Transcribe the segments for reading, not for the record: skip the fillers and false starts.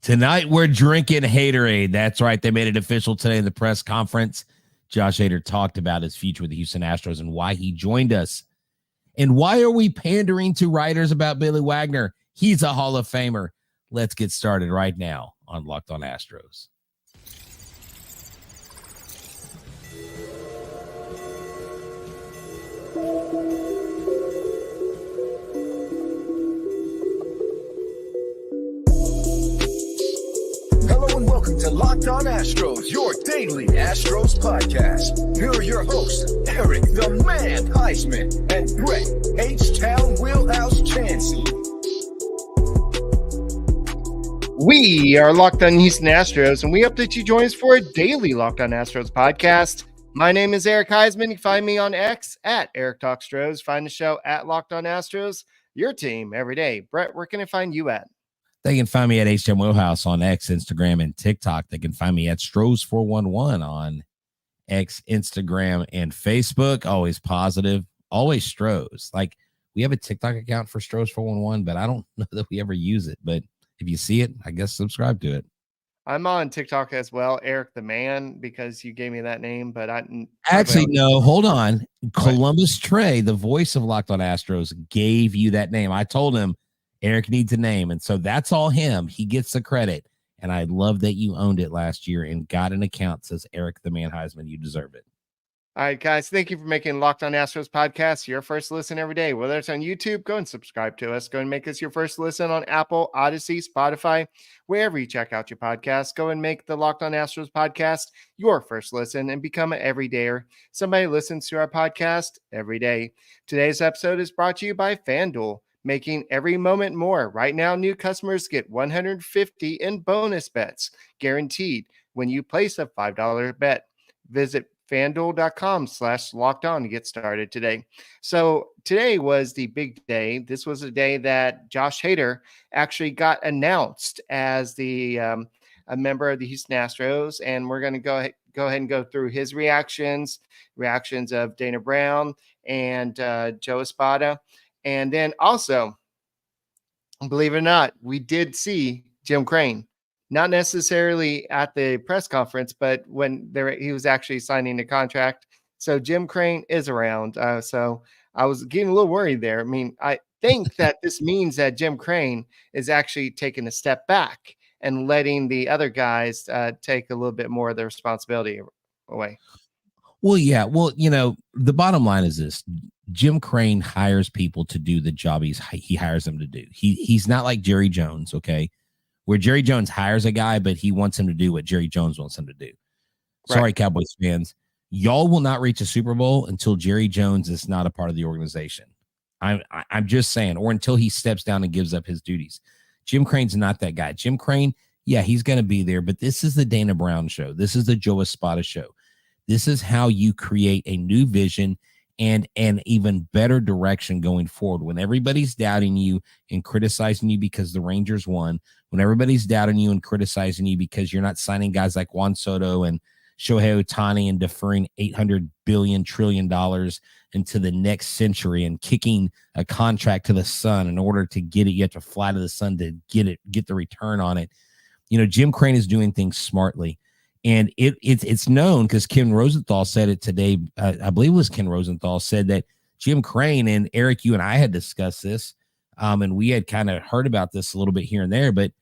Tonight, we're drinking Haterade. That's right. They made it official today in the press conference. Josh Hader talked about his future with the Houston Astros and why he joined us. And why are we pandering to writers about Billy Wagner? He's a Hall of Famer. Let's get started right now on Locked On Astros. Hello and welcome to Locked On Astros, your daily Astros podcast. Here are your hosts, Eric the Man Huysman and Brett H-Town Wheelhouse Chancey. We are Locked On Houston Astros, and we hope that you join us for a daily Locked On Astros podcast. My name is Eric Huysman. You can find me on X at Eric Talks Astros. Find the show at Locked On Astros, your team every day. Brett, where can I find you at? They can find me at H-Town Wheelhouse on X, Instagram, and TikTok. They can find me at Stros411 on X, Instagram, and Facebook. Always positive, always Stros. Like, we have a TikTok account for Stros411, but I don't know that we ever use it. But if you see it, I guess subscribe to it. I'm on TikTok as well, Eric the Man, because you gave me that name, but Actually, no, hold on. Columbus Trey, the voice of Locked On Astros, gave you that name. I told him Eric needs a name, and so that's all him. He gets the credit, and I love that you owned it last year and got an account that says Eric the Man Huysman. You deserve it. All right, guys, thank you for making Locked On Astros podcast your first listen every day. Whether it's on YouTube, go and subscribe to us. Go and make us your first listen on Apple, Odyssey, Spotify, wherever you check out your podcast. Go and make the Locked On Astros podcast your first listen and become an everydayer. Somebody listens to our podcast every day. Today's episode is brought to you by FanDuel, making every moment more. Right now, new customers get $150 in bonus bets guaranteed when you place a $5 bet. Visit FanDuel.com/lockedon to get started today. So today was the big day. This was a day that Josh Hader actually got announced as the a member of the Houston Astros, and we're going to go ahead and go through his reactions of Dana Brown and Joe Espada, and then also, believe it or not, we did see Jim Crane. Not necessarily at the press conference, but when he was actually signing the contract. So Jim Crane is around. So I was getting a little worried there. I mean, I think that this means that Jim Crane is actually taking a step back and letting the other guys take a little bit more of the responsibility away. Well, yeah. Well, the bottom line is this. Jim Crane hires people to do the job he hires them to do. He's not like Jerry Jones, okay? Where Jerry Jones hires a guy, but he wants him to do what Jerry Jones wants him to do. Right. Sorry, Cowboys fans. Y'all will not reach a Super Bowl until Jerry Jones is not a part of the organization. I'm just saying, or until he steps down and gives up his duties. Jim Crane's not that guy. Jim Crane, yeah, he's going to be there, but this is the Dana Brown show. This is the Joe Espada show. This is how you create a new vision and an even better direction going forward. When everybody's doubting you and criticizing you because the Rangers won, when everybody's doubting you and criticizing you because you're not signing guys like Juan Soto and Shohei Ohtani and deferring $800 trillion into the next century and kicking a contract to the sun in order to get it, you have to fly to the sun to get the return on it. Jim Crane is doing things smartly. And it's known because Ken Rosenthal said it today. I believe it was Ken Rosenthal said that Jim Crane, and Eric, you and I had discussed this, and we had kind of heard about this a little bit here and there, but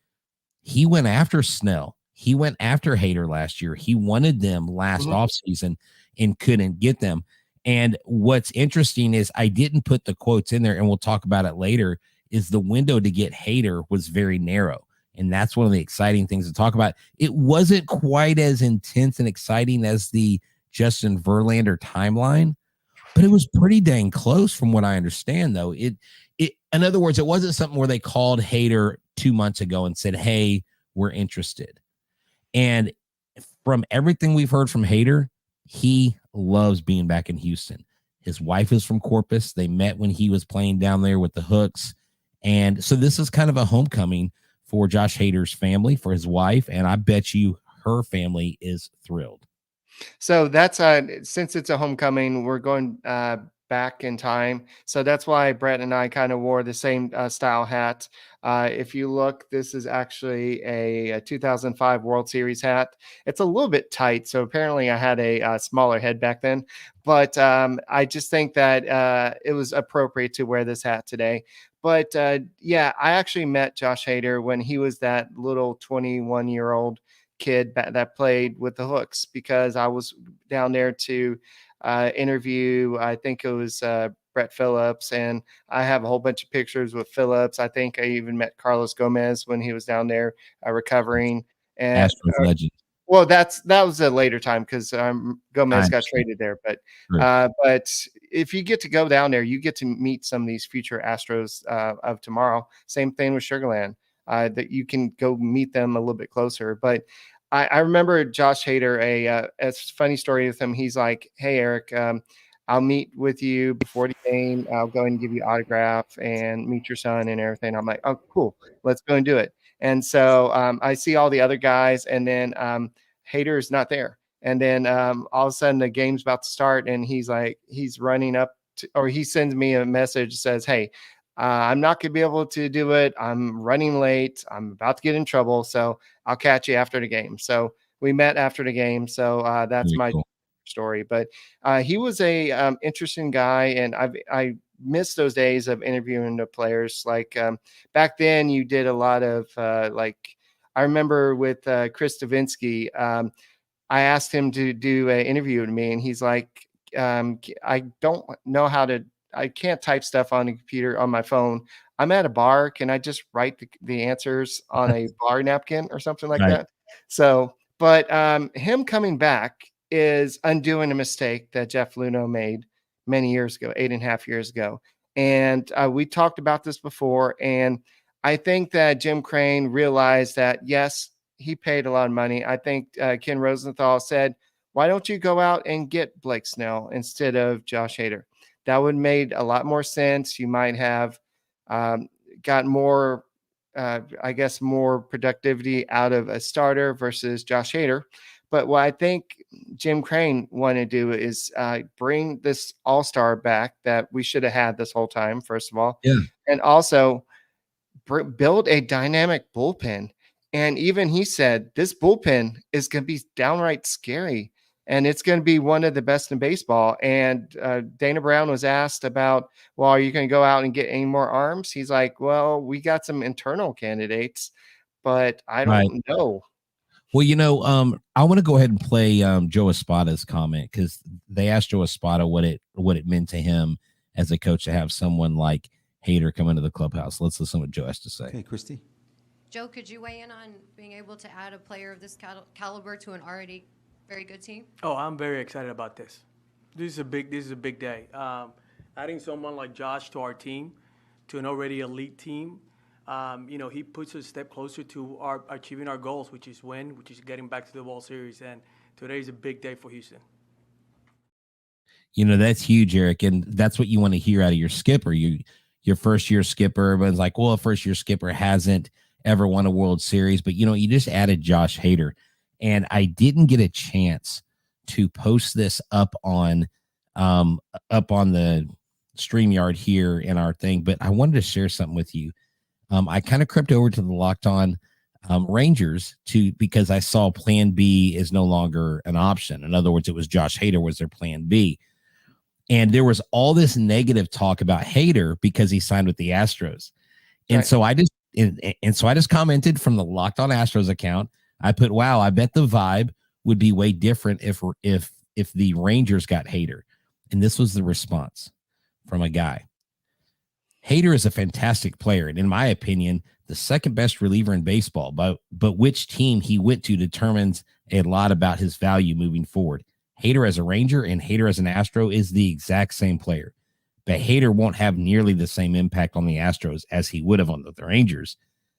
he went after Snell. He went after Hader last year. He wanted them last offseason and couldn't get them. And what's interesting is I didn't put the quotes in there, and we'll talk about it later, is the window to get Hader was very narrow. And that's one of the exciting things to talk about. It wasn't quite as intense and exciting as the Justin Verlander timeline, but it was pretty dang close from what I understand, though. In other words, it wasn't something where they called Hader 2 months ago and said, hey, we're interested. And from everything we've heard from Hader, he loves being back in Houston. His wife is from Corpus. They met when he was playing down there with the Hooks. And so this is kind of a homecoming for Josh Hader's family, for his wife, and I bet you her family is thrilled. So that's since it's a homecoming, we're going back back in time. So that's why Brett and I kind of wore the same style hat. If you look, this is actually a 2005 World Series hat. It's a little bit tight, so apparently I had a smaller head back then. But I just think that it was appropriate to wear this hat today. But yeah, I actually met Josh Hader when he was that little 21-year-old kid that played with the Hooks, because I was down there to interview, I think it was Brett Phillips, and I have a whole bunch of pictures with Phillips. I think I even met Carlos Gomez when he was down there recovering. And Astros legend. well, that was a later time because Gomez got traded there. But if you get to go down there, you get to meet some of these future Astros of tomorrow. Same thing with Sugarland, that you can go meet them a little bit closer. But I remember Josh Hader, a funny story with him. He's like, "Hey, Eric, I'll meet with you before the game. I'll go and give you autograph and meet your son and everything." I'm like, "Oh, cool. Let's go and do it." And so I see all the other guys, and then Hader is not there. And then all of a sudden the game's about to start, and he's running up or he sends me a message, says, "Hey, I'm not going to be able to do it. I'm running late. I'm about to get in trouble. So I'll catch you after the game." So we met after the game. So that's Very my cool story. But he was a interesting guy, and I miss those days of interviewing the players. Like back then, you did a lot of I remember with Chris Davinsky. I asked him to do an interview with me, and he's like, "I don't know how to. I can't type stuff on the computer on my phone. I'm at a bar. Can I just write the answers on a bar napkin or something like that?" So, but him coming back is undoing a mistake that Jeff Luhnow made many years ago, 8.5 years ago. And we talked about this before. And I think that Jim Crane realized that, yes, he paid a lot of money. I think Ken Rosenthal said, "Why don't you go out and get Blake Snell instead of Josh Hader?" That would have made a lot more sense. You might have got more, I guess, more productivity out of a starter versus Josh Hader. But what I think Jim Crane wanted to do is bring this all-star back that we should have had this whole time, first of all. Yeah. And also build a dynamic bullpen. And even he said, this bullpen is going to be downright scary, and it's going to be one of the best in baseball. And Dana Brown was asked about, "Well, are you going to go out and get any more arms?" He's like, "Well, we got some internal candidates, but I don't know." Well, I want to go ahead and play Joe Espada's comment, because they asked Joe Espada what it meant to him as a coach to have someone like Hader come into the clubhouse. Let's listen to what Joe has to say. Okay, Christy. Joe, could you weigh in on being able to add a player of this caliber to an already very good team? Oh, I'm very excited about this. This is a big day. Adding someone like Josh to our team, to an already elite team, he puts us a step closer to achieving our goals, which is getting back to the World Series. And today is a big day for Houston. That's huge, Eric, and that's what you want to hear out of your skipper. Your first-year skipper, everyone's like, well, a first-year skipper hasn't ever won a World Series, but you just added Josh Hader, and I didn't get a chance to post this up on the StreamYard here in our thing, but I wanted to share something with you. I kind of crept over to the Locked On Rangers because I saw Plan B is no longer an option. In other words, it was Josh Hader was their Plan B, and there was all this negative talk about Hader because he signed with the Astros, and right. So I just commented from the Locked On Astros account. I put, "Wow, I bet the vibe would be way different if the Rangers got Hader." And this was the response from a guy. "Hader is a fantastic player, and in my opinion, the second best reliever in baseball, but which team he went to determines a lot about his value moving forward. Hader as a Ranger and Hader as an Astro is the exact same player. But Hader won't have nearly the same impact on the Astros as he would have on the Rangers.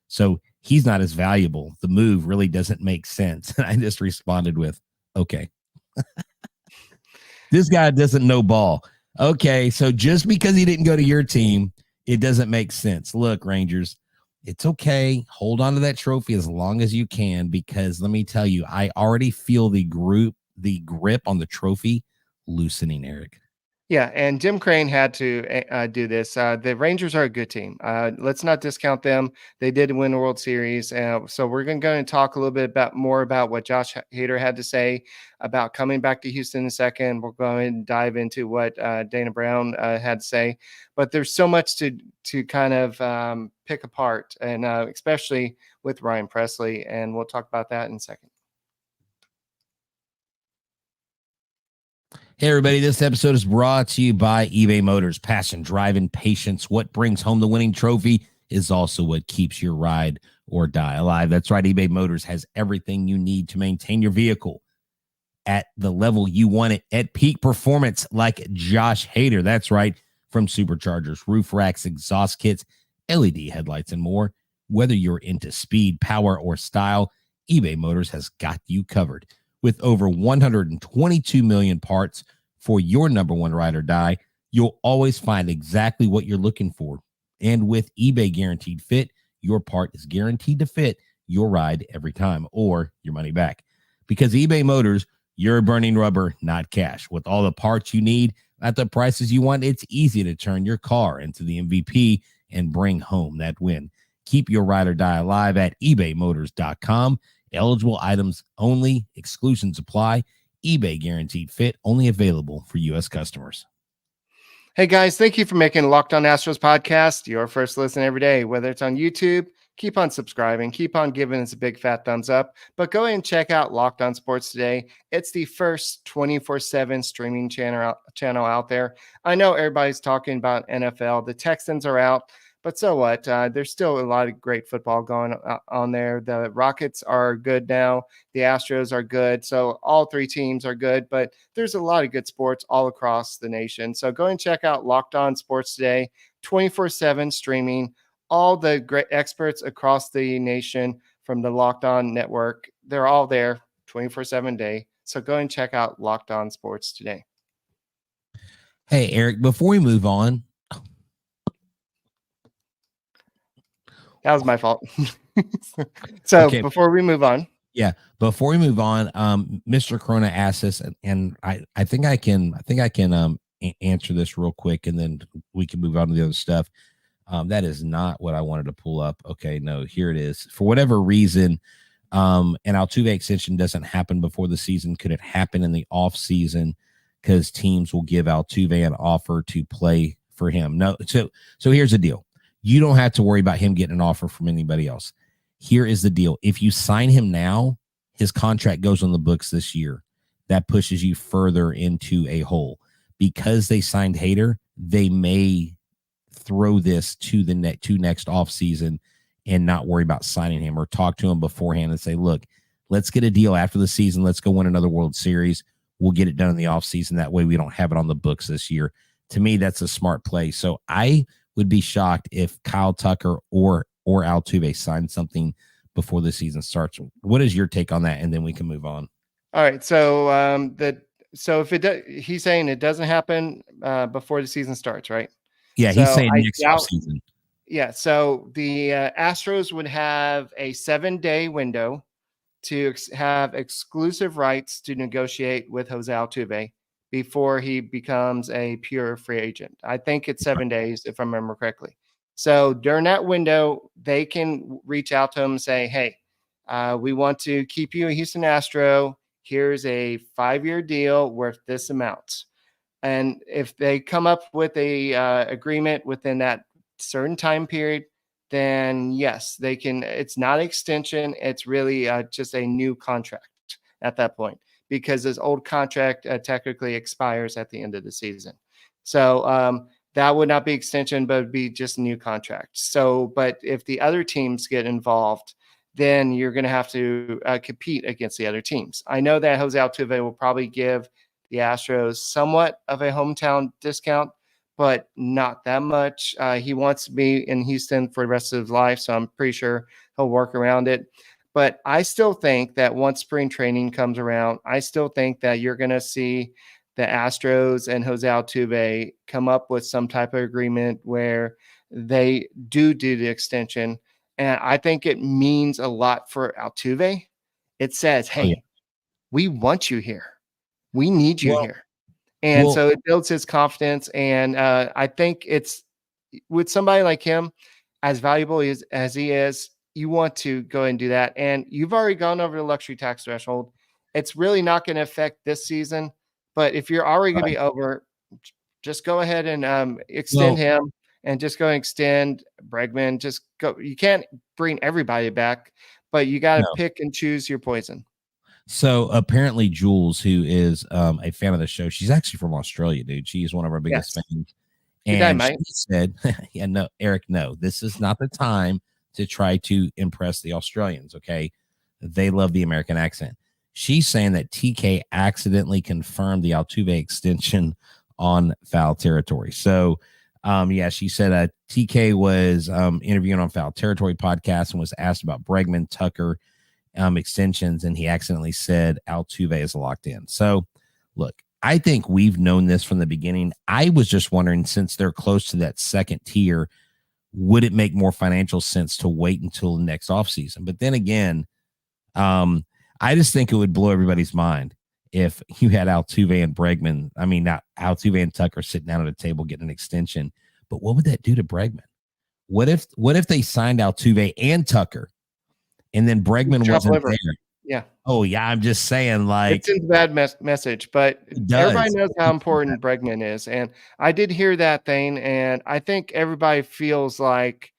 So he's not as valuable. The move really doesn't make sense." And I just responded with, "Okay." This guy doesn't know ball. Okay, so just because he didn't go to your team, it doesn't make sense. Look, Rangers, it's okay. Hold on to that trophy as long as you can, because let me tell you, I already feel the grip on the trophy loosening, Eric. Yeah, and Jim Crane had to do this. The Rangers are a good team. Let's not discount them. They did win a World Series. So we're going to go and talk a little bit more about what Josh Hader had to say about coming back to Houston in a second. We'll go ahead and dive into what Dana Brown had to say. But there's so much to kind of pick apart, and especially with Ryan Presley. And we'll talk about that in a second. Hey, everybody, this episode is brought to you by eBay Motors. Passion, drive, and patience. What brings home the winning trophy is also what keeps your ride or die alive. That's right. eBay Motors has everything you need to maintain your vehicle at the level you want it, at peak performance, like Josh Hader. That's right. From superchargers, roof racks, exhaust kits, LED headlights, and more. Whether you're into speed, power, or style, eBay Motors has got you covered. With over 122 million parts for your number one ride or die, you'll always find exactly what you're looking for. And with eBay Guaranteed Fit, your part is guaranteed to fit your ride every time, or your money back. Because eBay Motors, you're burning rubber, not cash. With all the parts you need at the prices you want, it's easy to turn your car into the MVP and bring home that win. Keep your ride or die alive at ebaymotors.com. Eligible items only. Exclusions apply. eBay Guaranteed Fit, only available for U.S. customers. Hey, guys, thank you for making Locked On Astros podcast your first listen every day. Whether it's on YouTube, keep on subscribing, keep on giving us a big fat thumbs up. But go ahead and check out Locked On Sports Today. It's the first 24/7 streaming channel out there. I know everybody's talking about NFL. The Texans are out. But so what? There's still a lot of great football going on there. The Rockets are good now. The Astros are good. So all three teams are good. But there's a lot of good sports all across the nation. So go and check out Locked On Sports Today, 24/7 streaming. All the great experts across the nation from the Locked On Network, they're all there 24/7 day. So go and check out Locked On Sports Today. Hey, Eric, before we move on, that was my fault. So okay. Before we move on. Yeah. Before we move on, Mr. Corona asked us, and I think I can answer this real quick, and then we can move on to the other stuff. That is not what I wanted to pull up. Okay. No, here it is. For whatever reason, an Altuve extension doesn't happen before the season. Could it happen in the off season? Because teams will give Altuve an offer to play for him. No. So here's the deal. You don't have to worry about him getting an offer from anybody else. Here is the deal. If you sign him now, his contract goes on the books this year. That pushes you further into a hole. Because they signed Hader, they may throw this to the next offseason and not worry about signing him, or talk to him beforehand and say, look, let's get a deal after the season. Let's go win another World Series. We'll get it done in the offseason. That way we don't have it on the books this year. To me, that's a smart play. So I would be shocked if Kyle Tucker or Altuve signed something before the season starts. What is your take on that? And then we can move on. All right. So if it does, he's saying it doesn't happen before the season starts, right? Yeah, he's saying next offseason. Yeah. So the Astros would have a 7-day window to have exclusive rights to negotiate with Jose Altuve before he becomes a pure free agent. I think it's 7 days, if I remember correctly. So during that window, they can reach out to him and say, hey, we want to keep you a Houston Astro. Here's a 5-year deal worth this amount. And if they come up with a agreement within that certain time period, then yes, they can. It's not an extension. It's really just a new contract at that point, because his old contract technically expires at the end of the season. So that would not be extension, but it'd be just a new contract. So, but if the other teams get involved, then you're going to have to compete against the other teams. I know that Jose Altuve will probably give the Astros somewhat of a hometown discount, but not that much. He wants to be in Houston for the rest of his life, so I'm pretty sure he'll work around it. But I still think that once spring training comes around, I still think that you're going to see the Astros and Jose Altuve come up with some type of agreement where they do the extension. And I think it means a lot for Altuve. It says, hey, we want you here. We need you here. And Well, so it builds his confidence. And I think it's with somebody like him, as valuable as he is, you want to go and do that. And you've already gone over the luxury tax threshold. It's really not going to affect this season. But if you're already going to right. be over, just go ahead and extend Well, him and just go and extend Bregman. Just go. You can't bring everybody back, but you got to no. pick and choose your poison. So apparently Jules, who is a fan of the show, she's actually from Australia, dude. She is one of our biggest Yes. fans. Good day, And she mate. said, yeah, no, Eric, no, this is not the time to try to impress the Australians. Okay. They love the American accent. She's saying that TK accidentally confirmed the Altuve extension on foul territory. So, yeah, she said TK was interviewing on Foul Territory podcast and was asked about Bregman, Tucker extensions, and he accidentally said Altuve is locked in. So, look, I think we've known this from the beginning. I was just wondering, since they're close to that second tier, would it make more financial sense to wait until the next offseason? But then again, I just think it would blow everybody's mind if you had Altuve and Bregman. I mean, not Altuve and Tucker sitting down at a table getting an extension. But what would that do to Bregman? What if they signed Altuve and Tucker, and then Bregman wasn't there? Yeah. Oh yeah, I'm just saying, like, it sends a bad message, but everybody knows how important Bregman is, and I did hear that thing, and I think everybody feels like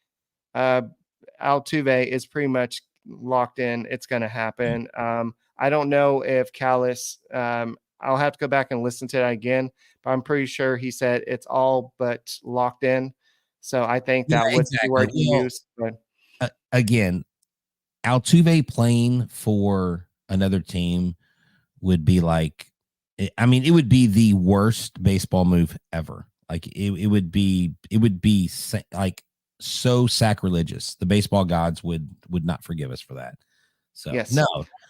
Altuve is pretty much locked in. It's going to happen. I don't know if Callis. I'll have to go back and listen to that again, but I'm pretty sure he said it's all but locked in. So I think that was the word he used. But again, Altuve playing for another team would be like, I mean, it would be the worst baseball move ever. Like it would be like so sacrilegious. The baseball gods would not forgive us for that. So yes.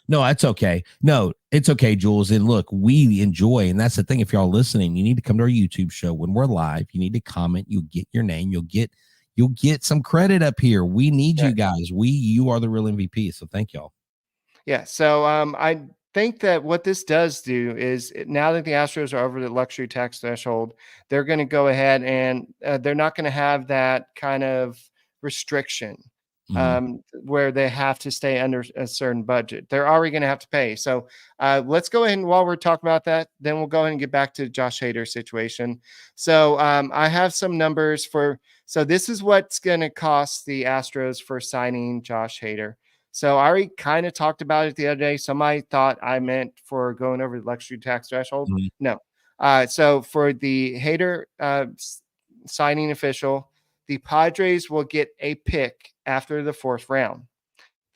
No, that's okay. No, it's okay, Jules. And look, we enjoy, and that's the thing. If y'all listening, you need to come to our YouTube show when we're live. You need to comment. You'll get your name. You'll get some credit up here. We need you guys. You are the real MVP. So thank y'all. Yeah. So I think that what this does do is now that the Astros are over the luxury tax threshold, they're going to go ahead and they're not going to have that kind of restriction where they have to stay under a certain budget. They're already going to have to pay. So let's go ahead and while we're talking about that, then we'll go ahead and get back to Josh Hader situation. So I have some numbers so this is what's going to cost the Astros for signing Josh Hader. So I already kind of talked about it the other day. Somebody thought I meant for going over the luxury tax threshold. No. So for the Hader signing official, the Padres will get a pick after the fourth round.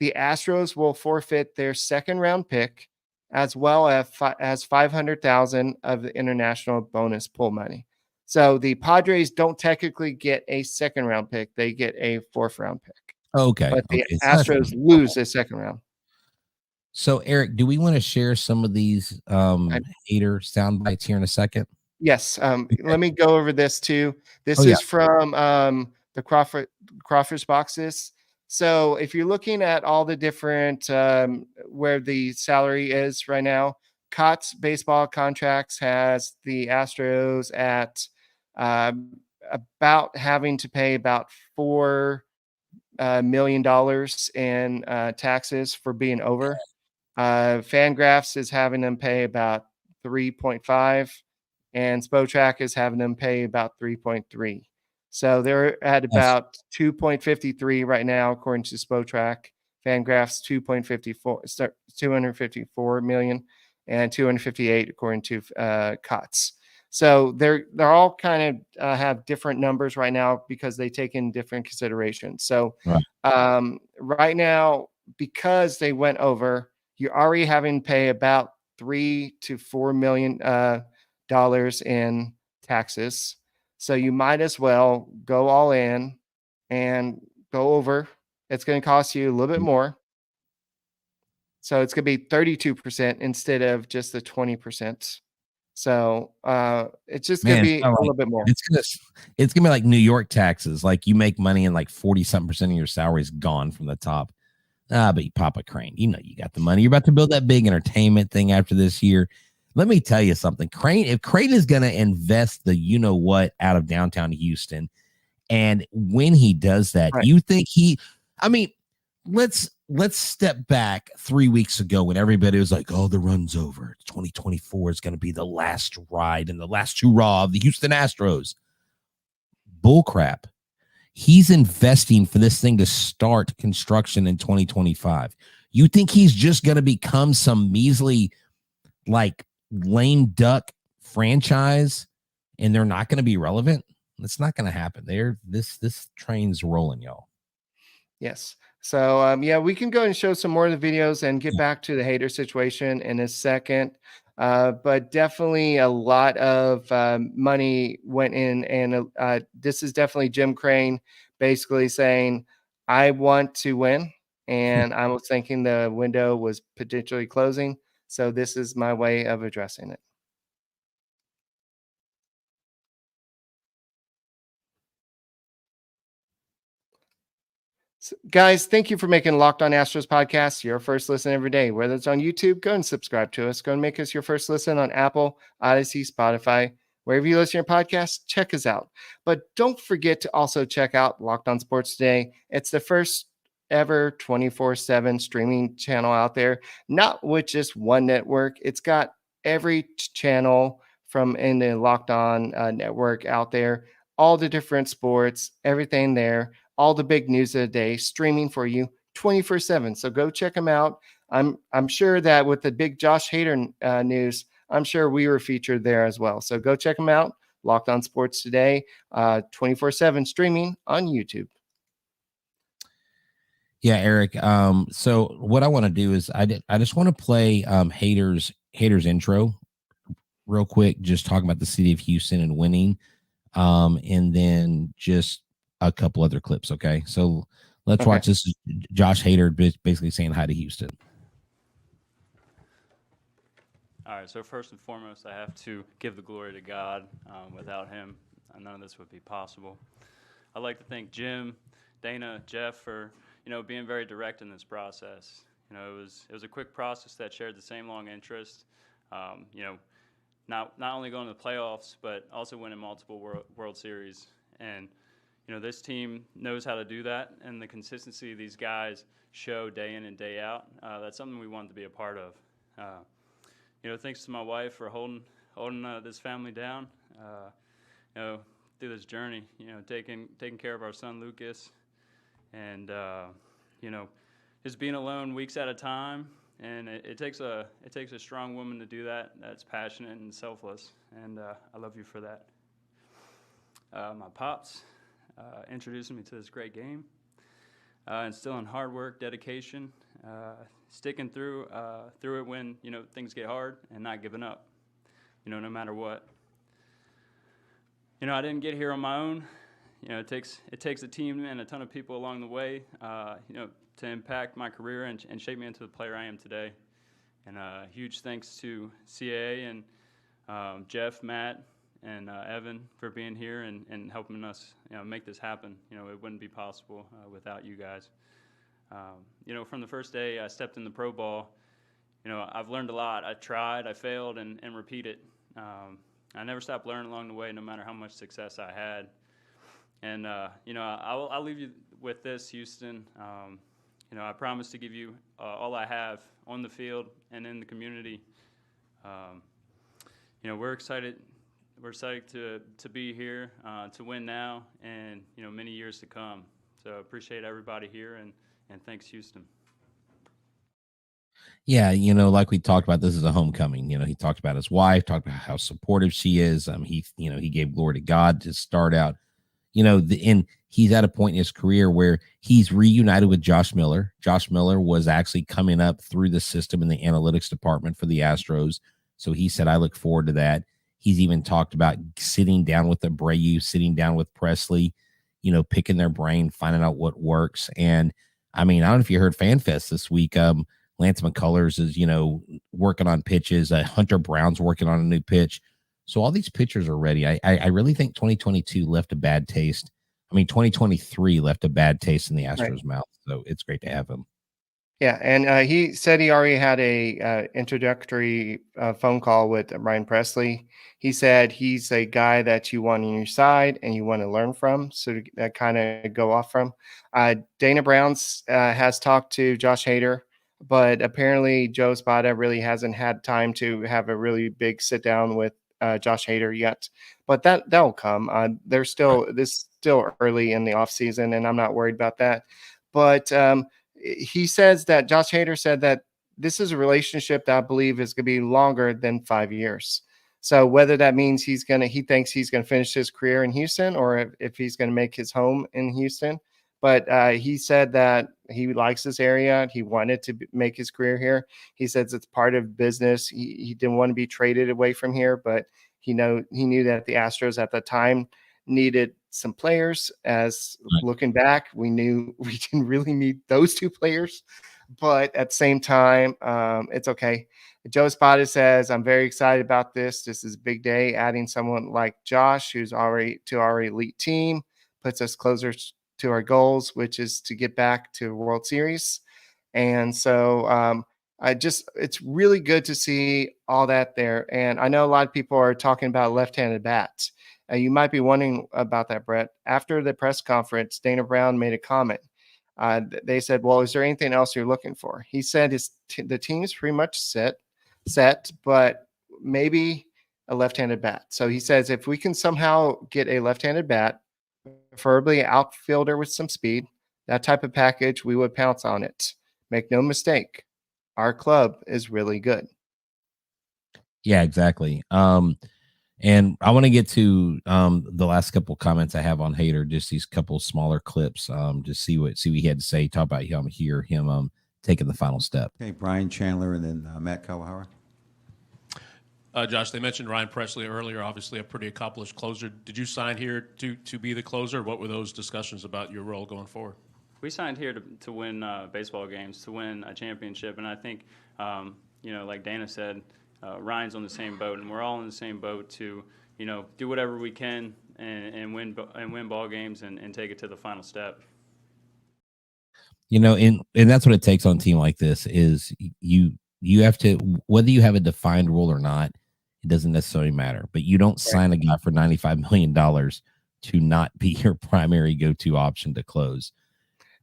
The Astros will forfeit their second round pick as well as $500,000 of the international bonus pool money. So the Padres don't technically get a second round pick. They get a fourth round pick. Okay. But the Astros lose the second round. So Eric, do we want to share some of these Hader sound bites here in a second? Yes. Let me go over this too. This is from the Crawford's boxes. So if you're looking at all the different where the salary is right now, Cots Baseball Contracts has the Astros at about having to pay about $4 million in taxes for being over. Fangraphs is having them pay about 3.5. And Spotrac is having them pay about 3.3. So they're at about 2.53 right now, according to Spotrac. Fangraphs 254 million and 258 according to Cots. So they're all kind of have different numbers right now because they take in different considerations. So right now, because they went over, you're already having to pay about $3 to $4 million in taxes. So you might as well go all in and go over. It's going to cost you a little bit more. So it's going to be 32% instead of just the 20%. So it's just going to be a little bit more. It's going to be like New York taxes. Like you make money and like 40-something% of your salary is gone from the top. But you pop a crane. You know you got the money. You're about to build that big entertainment thing after this year. Let me tell you something. If Crane is going to invest the you know what out of downtown Houston, and when he does that, Right. you think let's step back 3 weeks ago when everybody was like, oh, the run's over. 2024 is going to be the last ride and the last hurrah of the Houston Astros. Bullcrap. He's investing for this thing to start construction in 2025. You think he's just going to become some measly, like, lame duck franchise and they're not going to be relevant? It's not going to happen. This train's rolling, y'all. Yes. So, we can go and show some more of the videos and get back to the hater situation in a second. But definitely a lot of money went in. And this is definitely Jim Crane basically saying, I want to win. And I was thinking the window was potentially closing. So this is my way of addressing it. So, guys, thank you for making Locked On Astros podcast your first listen every day. Whether it's on YouTube, go and subscribe to us. Go and make us your first listen on Apple, Odyssey, Spotify. Wherever you listen to your podcast, check us out. But don't forget to also check out Locked On Sports Today. It's the first ever 24/7 streaming channel out there, not with just one network. It's got every channel from in the Locked On network out there, all the different sports, everything there, all the big news of the day, streaming for you 24/7. So go check them out. I'm sure that with the big Josh Hader news, I'm sure we were featured there as well. So go check them out. Locked On Sports Today, 24/7 streaming on YouTube. Yeah, Eric. So what I want to do is I just want to play Hader's intro real quick, just talking about the city of Houston and winning. And then just a couple other clips. Okay. So let's watch this. Josh Hader basically saying hi to Houston. All right. So first and foremost, I have to give the glory to God. Without him, none of this would be possible. I'd like to thank Jim, Dana, Jeff for, being very direct in this process. It was a quick process that shared the same long interest. Not only going to the playoffs, but also winning multiple World Series. And, this team knows how to do that. And the consistency these guys show day in and day out, that's something we wanted to be a part of. Thanks to my wife for holding this family down, through this journey, taking care of our son, Lucas. And, just being alone weeks at a time. And it takes a strong woman to do that. That's passionate and selfless, and I love you for that. My pops introducing me to this great game, instilling hard work, dedication, sticking through it when things get hard, and not giving up. No matter what. I didn't get here on my own. It takes a team and a ton of people along the way. To impact my career and shape me into the player I am today. And huge thanks to CAA and Jeff, Matt, and Evan for being here and helping us make this happen. It wouldn't be possible without you guys. From the first day I stepped in the pro ball, I've learned a lot. I tried, I failed, and repeated. I never stopped learning along the way, no matter how much success I had. And, I'll leave you with this, Houston. I promise to give you all I have on the field and in the community. We're excited. We're excited to be here, to win now, and many years to come. So appreciate everybody here, and thanks, Houston. Yeah, like we talked about, this is a homecoming. He talked about his wife, talked about how supportive she is. He gave glory to God to start out. And he's at a point in his career where he's reunited with Josh Miller. Josh Miller was actually coming up through the system in the analytics department for the Astros. So he said, I look forward to that. He's even talked about sitting down with Abreu, sitting down with Presley, picking their brain, finding out what works. And I don't know if you heard FanFest this week. Lance McCullers is, working on pitches. Hunter Brown's working on a new pitch. So all these pitchers are ready. I really think 2022 left a bad taste. 2023 left a bad taste in the Astros' mouth. So it's great to have him. Yeah, and he said he already had a introductory phone call with Ryan Presley. He said he's a guy that you want on your side and you want to learn from, so to kind of go off from. Dana Brown's has talked to Josh Hader, but apparently Joe Espada really hasn't had time to have a really big sit down with Josh Hader yet. But that'll come. There's still still early in the offseason, and I'm not worried about that. But he says that Josh Hader said that this is a relationship that I believe is going to be longer than 5 years. So whether that means he thinks he's going to finish his career in Houston, or if he's going to make his home in Houston. But he said that he likes this area. He wanted to make his career here. He says it's part of business. He didn't want to be traded away from here, but he knew that the Astros at the time needed some players. As looking back, we knew we didn't really need those two players, but at the same time, it's okay. Joe Espada says, I'm very excited about this. This is a big day. Adding someone like Josh, who's already to our elite team, puts us closer to our goals, which is to get back to World Series. And so it's really good to see all that there. And I know a lot of people are talking about left-handed bats. You might be wondering about that, Brett. After the press conference, Dana Brown made a comment. They said, well, is there anything else you're looking for? He said the team is pretty much set, but maybe a left-handed bat. So he says if we can somehow get a left-handed bat, preferably an outfielder with some speed, that type of package, we would pounce on it. Make no mistake, our club is really good. Yeah, exactly. And I want to get to the last couple of comments I have on Hader, just these couple smaller clips, just see what he had to say, talk about him taking the final step. Okay, Brian Chandler and then Matt Kawahara. Josh, they mentioned Ryan Presley earlier, obviously a pretty accomplished closer. Did you sign here to be the closer? What were those discussions about your role going forward? We signed here to win baseball games, to win a championship, and I think, like Dana said, Ryan's on the same boat, and we're all in the same boat to, do whatever we can and win ball games and take it to the final step. And that's what it takes on a team like this is you have to, whether you have a defined role or not, it doesn't necessarily matter. But you don't sign a guy for $95 million to not be your primary go-to option to close.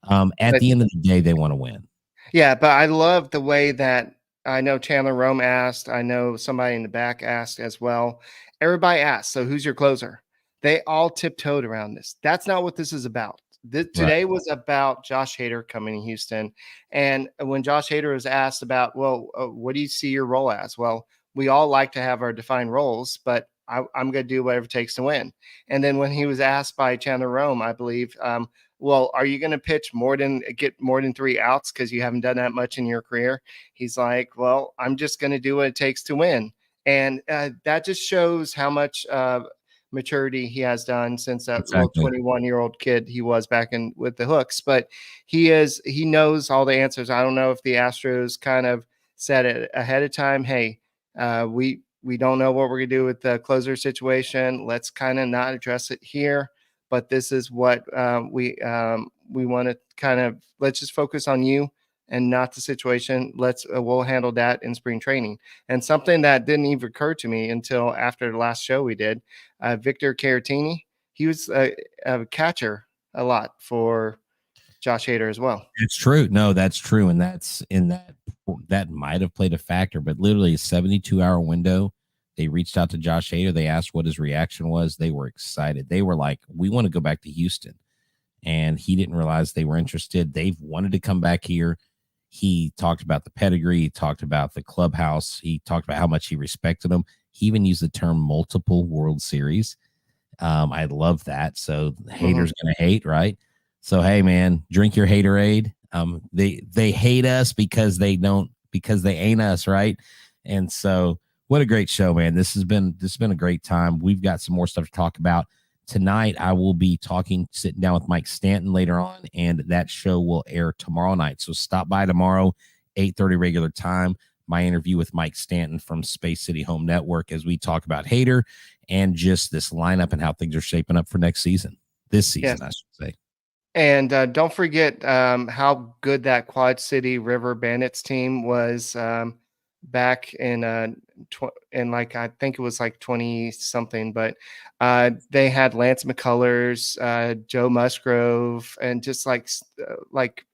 At the end of the day, they want to win. Yeah, but I love the way that I know Chandler Rome asked. I know somebody in the back asked as well. Everybody asked, so who's your closer? They all tiptoed around this. That's not what this is about. Today was about Josh Hader coming to Houston. And when Josh Hader was asked about, what do you see your role as? Well, we all like to have our defined roles, but I'm going to do whatever it takes to win. And then when he was asked by Chandler Rome, I believe, are you going to get more than 3 outs because you haven't done that much in your career? He's like, well, I'm just going to do what it takes to win. And that just shows how much maturity he has done since that little 21-year-old kid he was back in with the Hooks. But he knows all the answers. I don't know if the Astros kind of said it ahead of time. Hey, we don't know what we're going to do with the closer situation. Let's kind of not address it here. But this is what we want to kind of, let's just focus on you and not the situation. We'll handle that in spring training. And something that didn't even occur to me until after the last show we did, Victor Caratini, he was a catcher a lot for Josh Hader as well. It's true. No, that's true. And that might have played a factor, but literally a 72-hour window. They reached out to Josh Hader. They asked what his reaction was. They were excited. They were like, we want to go back to Houston. And he didn't realize they were interested. They've wanted to come back here. He talked about the pedigree. He talked about the clubhouse. He talked about how much he respected them. He even used the term multiple World Series. I love that. So Hader's going to hate, right? So, hey, man, drink your Haterade. They hate us because they ain't us, right? And so, what a great show, man. This has been a great time. We've got some more stuff to talk about. Tonight, I will be sitting down with Mike Stanton later on, and that show will air tomorrow night. So stop by tomorrow, 8:30 regular time, my interview with Mike Stanton from Space City Home Network as we talk about Hader and just this lineup and how things are shaping up for next season. This season, I should say. And don't forget how good that Quad City River Bandits team was back in like I think it was like 20 something, but they had Lance McCullers, Joe Musgrove, and just like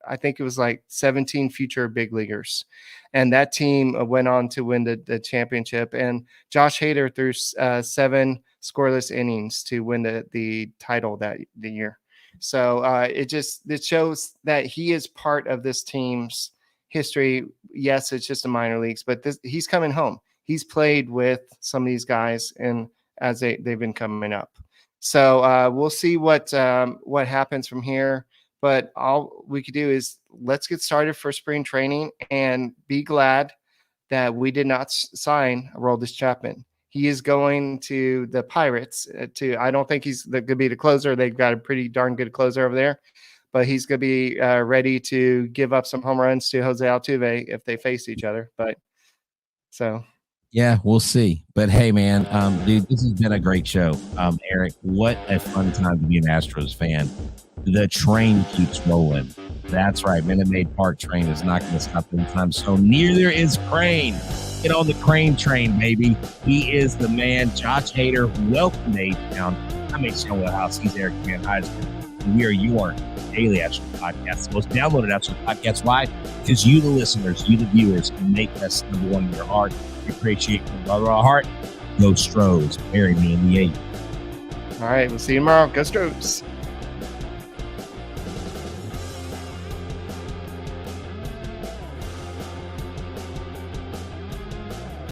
I think it was like 17 future big leaguers, and that team went on to win the championship. And Josh Hader threw 7 scoreless innings to win the title the year. So it shows that he is part of this team's history. Yes, it's just a minor leagues, but he's coming home. He's played with some of these guys, and as they've been coming up. So we'll see what happens from here. But all we could do is let's get started for spring training and be glad that we did not sign Aroldis Chapman. He is going to the Pirates. I don't think he's going to be the closer. They've got a pretty darn good closer over there, but he's going to be ready to give up some home runs to Jose Altuve if they face each other. But so, yeah, we'll see. But hey, man, dude, this has been a great show. Eric, what a fun time to be an Astros fan. The train keeps rolling. That's right. Minute Maid Park train is not going to stop anytime soon. Neither is Crane. Get on the Crane train, baby. He is the man. Josh Hader, welcome to H-Town. I'm H-Town Wheelhouse. He's Eric Van Huysman. And we are your daily Astros podcast, the most downloaded Astros podcast. Why? Because you, the listeners, you, the viewers, make us number one in your heart. We appreciate you with our heart. Go Stros. Bury me in the 8. All right. We'll see you tomorrow. Go Stros.